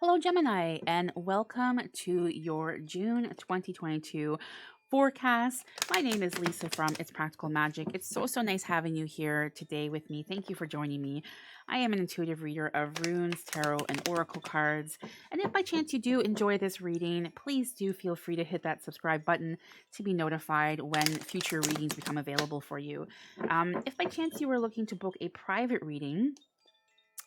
Hello, Gemini, and welcome to your June 2022 forecast. My name is Lisa from It's Practical Magic. It's so nice having you here today with me. Thank you for joining me. I am an intuitive reader of runes, tarot, and oracle cards. And if by chance you do enjoy this reading, please do feel free to hit that subscribe button to be notified when future readings become available for you. If by chance you are looking to book a private reading,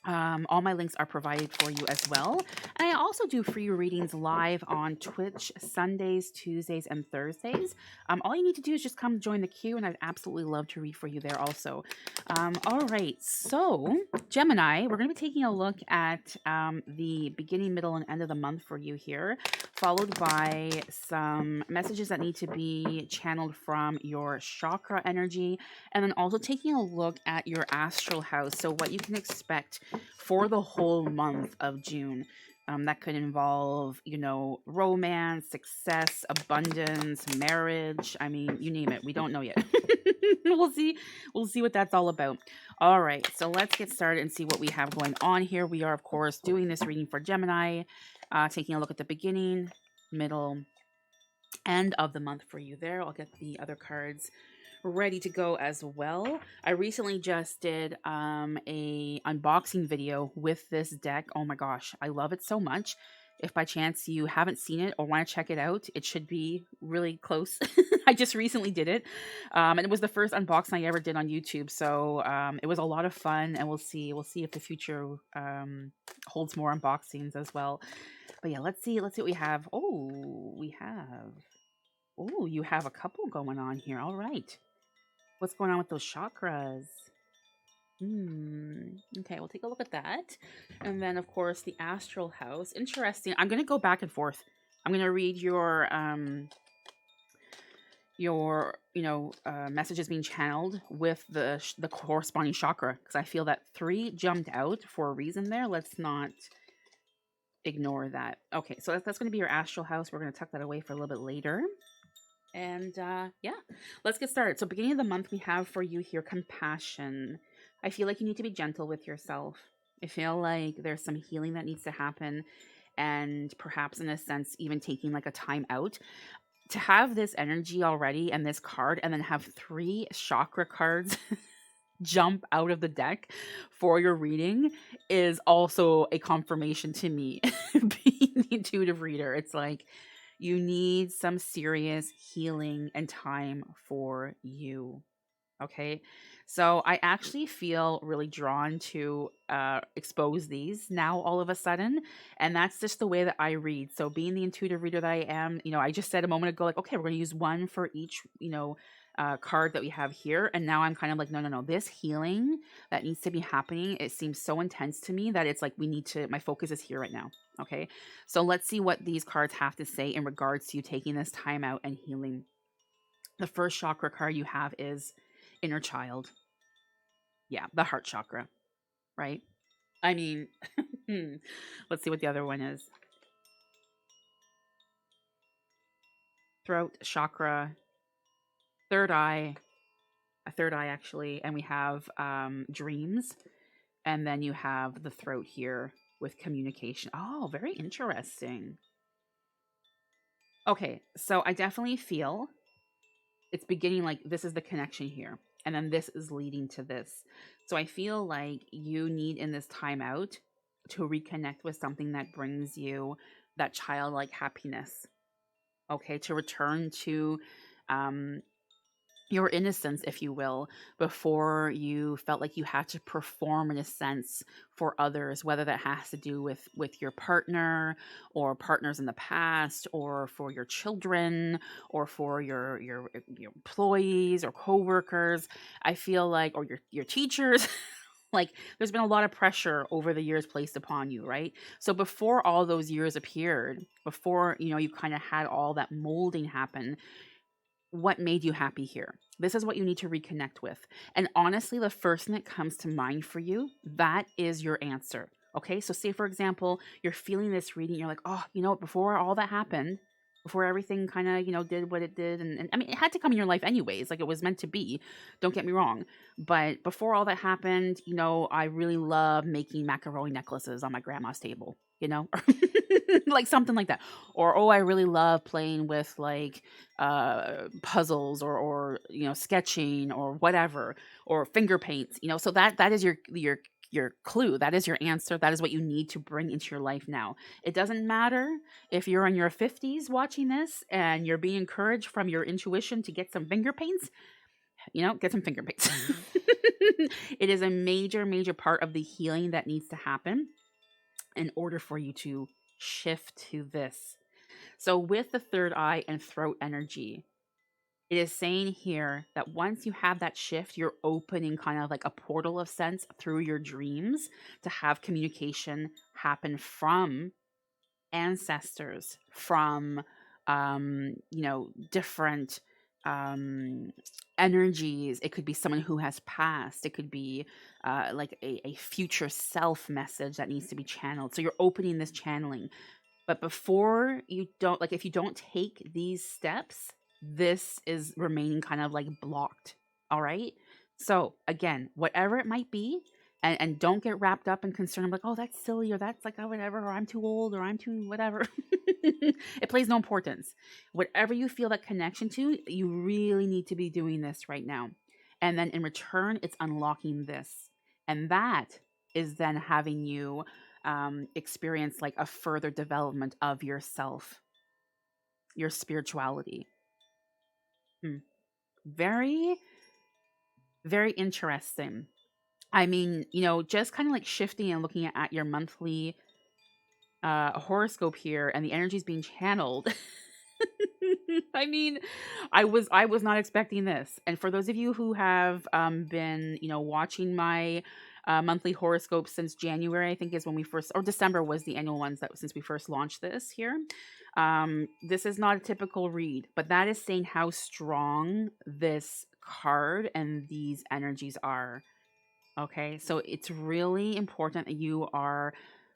all my links are provided for you as well. And I also do free readings live on Twitch Sundays, Tuesdays, and Thursdays. All you need to do is just come join the queue, and I'd absolutely love to read for you there also. All right, so Gemini, we're going to be taking a look at the beginning, middle, and end of the month for you here, followed by some messages that need to be channeled from your chakra energy, and then also taking a look at your astral house. So, what you can expect for the whole month of June. That could involve, romance, success, abundance, marriage. I mean, you name it. We don't know yet. we'll see. We'll see what that's all about. All right. So let's get started and see what we have going on here. We are, of course, doing this reading for Gemini, taking a look at the beginning, middle, end of the month for you there. I'll get the other cards ready to go as well. I recently just did a unboxing video with this deck. Oh my gosh, I love it so much. If by chance you haven't seen it or want to check it out, it should be really close. I just recently did it, and it was the first unboxing I ever did on YouTube. So it was a lot of fun, and we'll see. We'll see if the future holds more unboxings as well. But yeah, let's see. Let's see what we have. Oh, we have. Oh, you have a couple going on here. All right. What's going on with those chakras? Okay, we'll take a look at that. And then, of course, the astral house. Interesting. I'm going to go back and forth. I'm going to read your messages being channeled with the corresponding chakra, because I feel that 3 jumped out for a reason there. Let's not ignore that. Okay, so that's going to be your astral house. We're going to tuck that away for a little bit later. And yeah, let's get started. So, beginning of the month, we have for you here compassion. I feel like you need to be gentle with yourself. I feel like there's some healing that needs to happen, and perhaps, in a sense, even taking like a time out. To have this energy already and this card, and then have 3 chakra cards jump out of the deck for your reading is also a confirmation to me, being the intuitive reader. It's like, you need some serious healing and time for you. Okay. So I actually feel really drawn to expose these now all of a sudden. And that's just the way that I read. So, being the intuitive reader that I am, I just said a moment ago, like, okay, we're going to use one for each, card that we have here. And now I'm kind of like, no. This healing that needs to be happening, it seems so intense to me that it's like, my focus is here right now. Okay. So let's see what these cards have to say in regards to you taking this time out and healing. The first chakra card you have is inner child. Yeah, the heart chakra, right? I mean, let's see what the other one is. Throat chakra, third eye, a third eye actually, and we have dreams, and then you have the throat here with communication. Oh, very interesting. Okay, so I definitely feel it's beginning like this is the connection here, and then this is leading to this. So I feel like you need in this time out to reconnect with something that brings you that childlike happiness. Okay, to return to um your innocence, if you will, before you felt like you had to perform in a sense for others, whether that has to do with your partner or partners in the past, or for your children, or for your employees or coworkers. I feel like, or your teachers. Like, there's been a lot of pressure over the years placed upon you, right? So before all those years appeared, before you kind of had all that molding happen, what made you happy here? This is what you need to reconnect with. And honestly, the first thing that comes to mind for you, that is your answer. Okay. So, say, for example, you're feeling this reading, you're like, oh, before all that happened, before everything kind of, did what it did. And I mean, it had to come in your life anyways. Like, it was meant to be. Don't get me wrong. But before all that happened, I really love making macaroni necklaces on my grandma's table, like something like that. Or, oh, I really love playing with like puzzles, or sketching or whatever, or finger paints, so that is your clue. That is your answer. That is what you need to bring into your life now. It doesn't matter if you're in your 50s watching this and you're being encouraged from your intuition to get some finger paints, get some finger paints. It is a major, major part of the healing that needs to happen in order for you to shift to this. So, with the third eye and throat energy, it is saying here that once you have that shift, you're opening kind of like a portal of sense through your dreams to have communication happen from ancestors, from different energies. It could be someone who has passed. It could be like a future self message that needs to be channeled. So you're opening this channeling. But before you don't, like, if you don't take these steps, this is remaining kind of like blocked. All right. So again, whatever it might be, and don't get wrapped up and concerned like, oh, that's silly, or that's like, oh, whatever, or I'm too old, or I'm too whatever. It plays no importance. Whatever you feel that connection to, you really need to be doing this right now. And then in return, it's unlocking this. And that is then having you experience like a further development of yourself, your spirituality. Very, very interesting. I mean, just kind of like shifting and looking at your monthly horoscope here, and the energy is being channeled. I mean, I was not expecting this. And for those of you who have been, watching my monthly horoscope since January, I think is when we first, or December was the annual ones that since we first launched this here. This is not a typical read, but that is saying how strong this card and these energies are. Okay, so it's really important that you are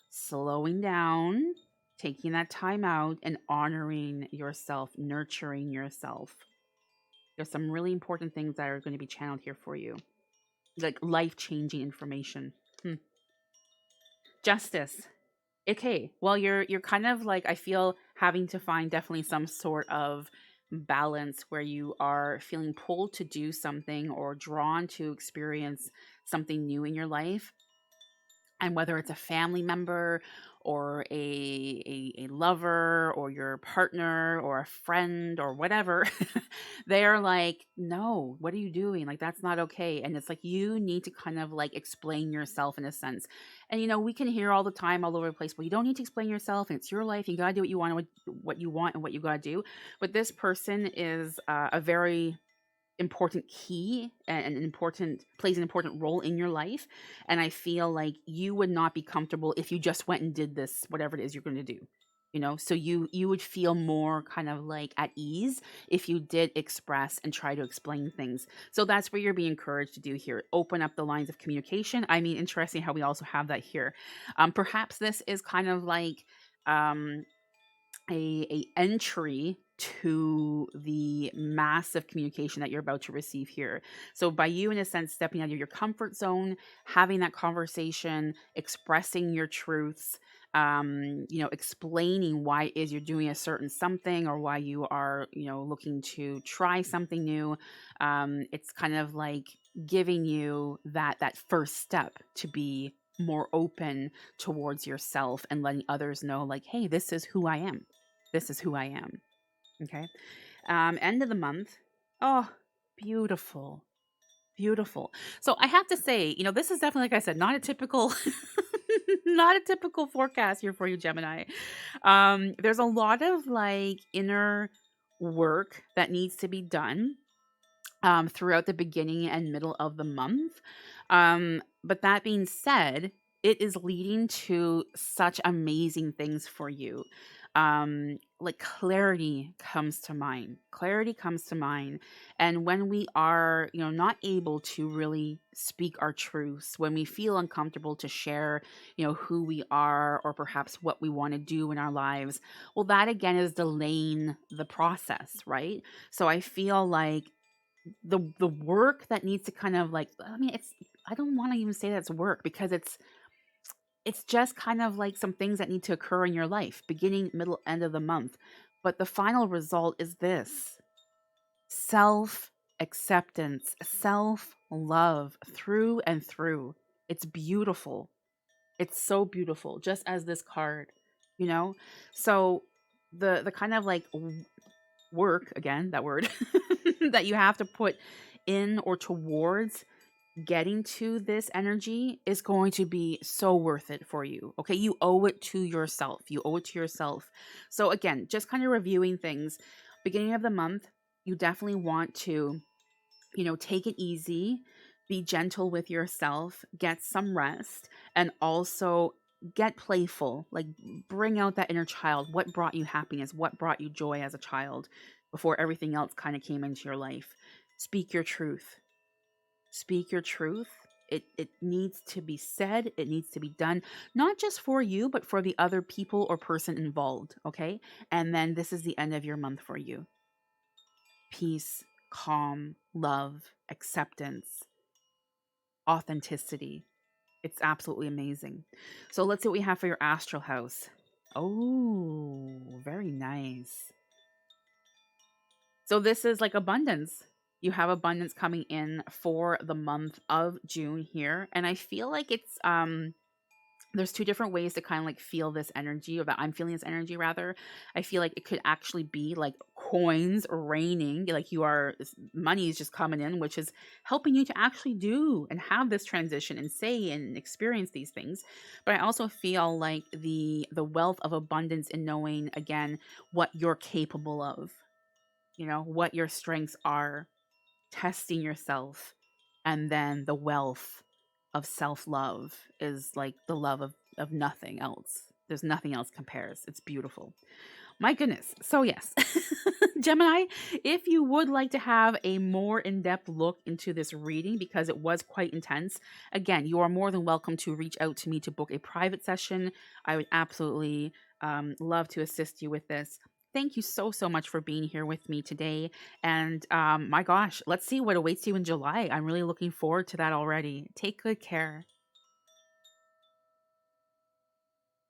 slowing down, taking that time out, and honoring yourself, nurturing yourself. There's some really important things that are going to be channeled here for you, like life-changing information. Justice. Okay, well, you're kind of like, I feel, having to find definitely some sort of balance where you are feeling pulled to do something or drawn to experience something new in your life. And whether it's a family member, or a lover, or your partner, or a friend, or whatever, they are like, no, what are you doing? Like, that's not okay. And it's like, you need to kind of like explain yourself in a sense. And we can hear all the time all over the place, well, you don't need to explain yourself, and it's your life. You got to do what you want, what you want, and what you got to do. But this person is a very important key, and an important plays an important role in your life. And I feel like you would not be comfortable if you just went and did this, whatever it is you're going to do. So you would feel more kind of like at ease if you did express and try to explain things. So that's what you're being encouraged to do here. Open up the lines of communication. I mean, interesting how we also have that here. Perhaps this is kind of like a entry to the massive communication that you're about to receive here. So by you, in a sense, stepping out of your comfort zone, having that conversation, expressing your truths, explaining why it is you're doing a certain something, or why you are, looking to try something new. It's kind of like giving you that first step to be more open towards yourself, and letting others know, like, hey, this is who I am. This is who I am. Okay. End of the month. Oh, beautiful. Beautiful. So I have to say, this is definitely, like I said, not a typical not a typical forecast here for you, Gemini. There's a lot of like inner work that needs to be done throughout the beginning and middle of the month. But that being said, it is leading to such amazing things for you. like clarity comes to mind. Clarity comes to mind. And when we are, not able to really speak our truths, when we feel uncomfortable to share, who we are or perhaps what we want to do in our lives, well, that again is delaying the process, right? So I feel like the work that needs to kind of like, I mean, it's, I don't want to even say that's work, because it's just kind of like some things that need to occur in your life, beginning, middle, end of the month. But the final result is this: self acceptance, self love through and through. It's beautiful. It's so beautiful, just as this card, you know? So the kind of like work, again, that word, that you have to put in or towards getting to this energy is going to be so worth it for you. Okay. You owe it to yourself. You owe it to yourself. So, again, just kind of reviewing things, beginning of the month, you definitely want to, take it easy, be gentle with yourself, get some rest, and also get playful. Like, bring out that inner child. What brought you happiness? What brought you joy as a child before everything else kind of came into your life? Speak your truth. Speak your truth. It needs to be said, it needs to be done, not just for you, but for the other people or person involved. Okay. And then this is the end of your month for you: peace, calm, love, acceptance, authenticity. It's absolutely amazing. So let's see what we have for your astral house. Oh, very nice. So this is like abundance. You have abundance coming in for the month of June here. And I feel like it's there's two different ways to kind of like feel this energy, or that I'm feeling this energy rather. I feel like it could actually be like coins raining, like money is just coming in, which is helping you to actually do and have this transition and say and experience these things. But I also feel like the wealth of abundance in knowing again what you're capable of, what your strengths are, testing yourself, and then the wealth of self-love is like the love of nothing else. There's nothing else compares. It's beautiful. My goodness. So yes, Gemini, if you would like to have a more in-depth look into this reading, because it was quite intense, again, you are more than welcome to reach out to me to book a private session. I would absolutely love to assist you with this. Thank you so, so much for being here with me today. And my gosh, let's see what awaits you in July. I'm really looking forward to that already. Take good care.